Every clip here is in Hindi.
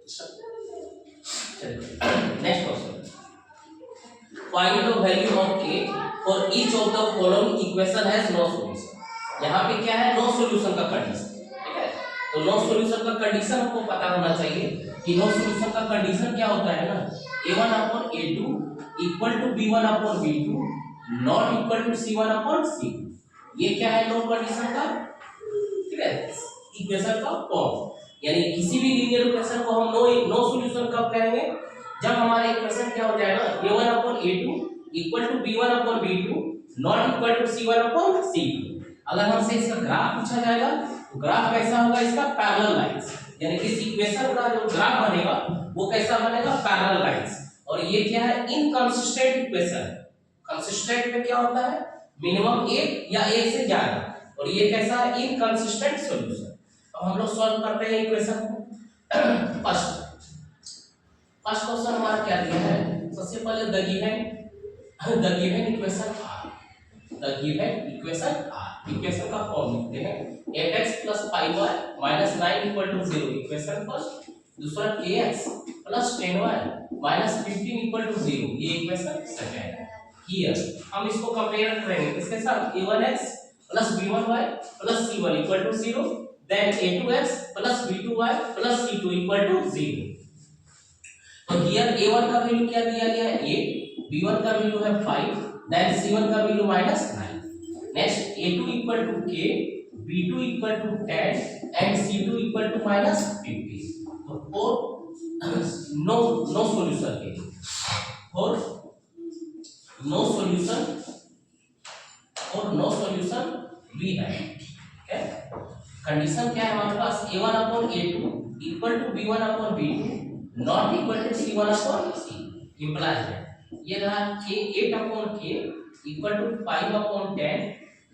Next question, find the value of k for each of the following equation has no solution. यहाँ पे क्या है, नो सॉल्यूशन का कंडीशन, ठीक है। तो नो सॉल्यूशन का कंडीशन हमको पता होना चाहिए कि नो सॉल्यूशन का कंडीशन क्या होता है ना, a1 upon a2 equal to b1 upon b2 not equal to c1 upon c2। ये क्या है, नो कंडीशन का, ठीक है, इक्वेशन का फॉर्म। यानी किसी भी लीनियर इक्वेशन को हम नो सॉल्यूशन कब कहेंगे, जब हमारा इक्वेशन क्या हो जाएगा, a1 upon a2 equal to b1 upon b2 not equal to c1 upon c2। अगर हमसे इसका ग्राफ पूछा जाएगा तो ग्राफ कैसा होगा, इसका पैरेलल लाइंस, यानी इस इक्वेशन का जो ग्राफ बनेगा वो कैसा बनेगा, पैरेलल लाइंस। और ये क्या है, इनकंसिस्टेंट इक्वेशन। कंसिस्टेंट में क्या होता है, मिनिमम एक या एक से ज्यादा, और ये कैसा है, इनकंसिस्टेंट सॉल्यूशन। अब हम लोग सॉल्व करते हैं इक्वेशन को। फर्स्ट क्वेश्चन हमारा क्या दिया है, सबसे पहले the given equation are, the given equation are, equation का फॉर्म लिखते हैं 8x + 5y - 9 = 0, इक्वेशन फर्स्ट। दूसरा kx + 10y - 15 = 0, ये इक्वेशन सेकंड। हियर हम इसको कंपेयर करेंगे किसके साथ, a1x + b1y + c1 = 0, then a2x + b2y + c2 = 0। तो हियर a1 का वैल्यू क्या दिया गया है, 8, b1 का वैल्यू है 5, देन c1 का value -9। Next a2 = k, b2 = 10 and c2 = -50। तो फोर नो सॉल्यूशन के लिए, फोर नो सॉल्यूशन वी है, ठीक है। कंडीशन क्या है हमारे पास, a1 upon a2 equal to b1 upon b2 not equal to c1 upon c, implies है। ये रहा k 8 upon k equal to 5 upon 10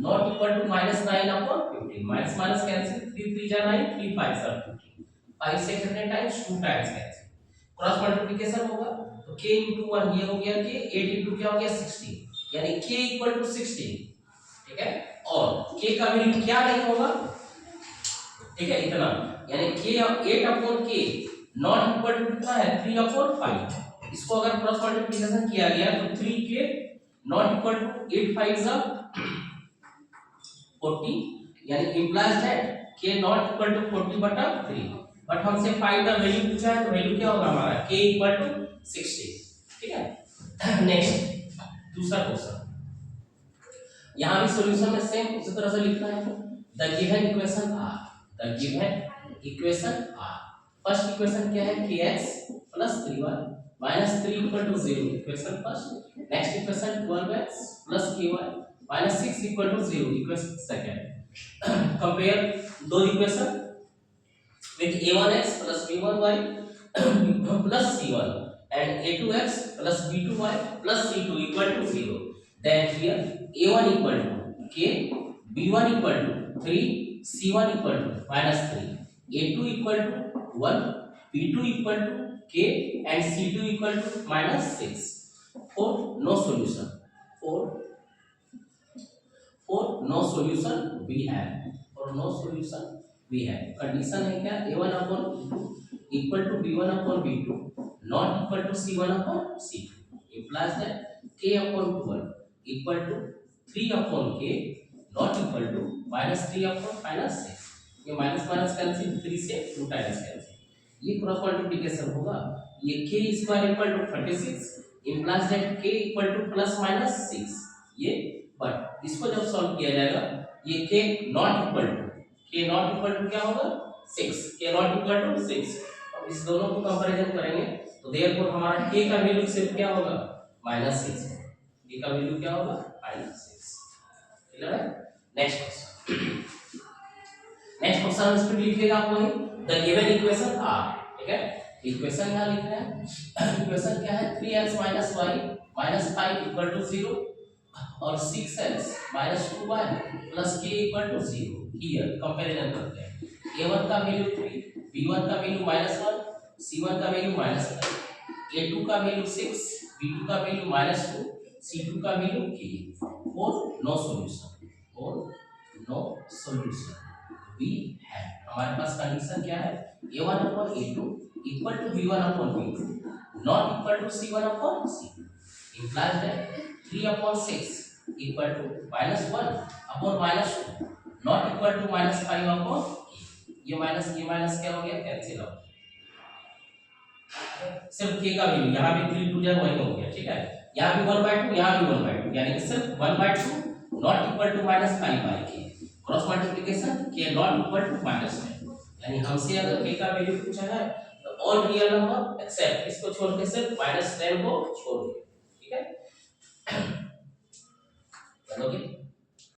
not equal to -9 upon 15, minus minus cancel, 3 3 जा 9, 3 5 जा 15, 5 से कितने times, 2 times cancel, cross multiplication होगा तो k * 1 ये हो गया, k 8 * क्या हो गया 16, यानी k = 16, ठीक है। और k का वैल्यू क्या नहीं होगा, ठीक है, इतना, यानी k 8 upon k not equal to कितना है, 3 अपॉन 5। इसको अगर क्रॉस मल्टीप्लिकेशन किया गया तो 3k नॉट इक्वल टू 8 5 जा 40, यानी implies that k not equal to 40/3। But हमसे फाइंड द वैल्यू पूछा है, तो वैल्यू क्या होगा हमारा, k = 60, ठीक है। नेक्स्ट दूसरा क्वेश्चन, यहां भी सॉल्यूशन में सेम उसी तरह से लिखना है। The given equation are, the given equation are, first equation क्या है, kx + 3y - 3 = 0, equation first. Next equation 12x + ky - 6 = 0, equation second. Compare दो equation with a1x + b1y + c1 and a2x + b2y + c2 = 0, then here a1 = k, b1 = 3, c1 = -3, a2 = 1, b2 = k and c2 = -6। for no solution, for no solution we have, for no solution we have, condition है क्या, a1 upon e2 equal to b1 upon b2 not equal to c1 upon c2, implies that k upon 12 equal to 3 upon k not equal to -3 upon -6, ये माइनस माइनस कैंसिल, 3 से 2 टाइम्स कैंसिल, ये क्रॉस मल्टीप्लिकेशन होगा, ये k square equal to 36, implies that k equal to +-6, ये, बट इसको जब सॉल्व किया जाएगा, ये k नॉट इक्वल टू क्या होगा 6, k नॉट इक्वल टू 6। अब इस दोनों को कंपैरिजन करेंगे तो देयरफॉर हमारा k का वैल्यू सिर्फ क्या होगा, -6, k का वैल्यू क्या होगा, -6, क्लियर है। नेक्स्ट क्वेश्चन इस पे लिखिएगा आप वही, द गिवन इक्वेशन आर, ठीक है। इक्वेशन यहां लिख रहे हैं, इक्वेशन क्या है, 3x - y - 5 = 0 और 6x - 2y + k = 0। Here comparison करते हैं, a1 का वैल्यू 3, b1 का वैल्यू -1, c1 का वैल्यू -1, a2 का वैल्यू 6, b2 का वैल्यू -2, c2 का वैल्यू k। और नो सॉल्यूशन, वी हैव, हमारे पास कंडीशन क्या है, a1 upon a2 equal to b1 upon b2 not equal to c1 upon c2, implies that 3 upon 6 equal to -1 upon -2 not equal to -5 upon a, ये माइनस क्या हो गया, कैंसिल हो, सिर्फ k का वैल्यू यहाँ भी 3 2 वही हो गया, ठीक है, यहाँ भी 1/2 यहाँ भी 1/2 यानी कि सिर्फ 1/2 not equal to -5/k, cross multiplication k not equal to -10, यानी हमसे अगर k का वैल्यू पूछा है तो ऑल रियल नंबर एक्सेप्ट इसको छोड़ के सिर्फ -10 को छोड़ दो, ठीक है, चलोगे।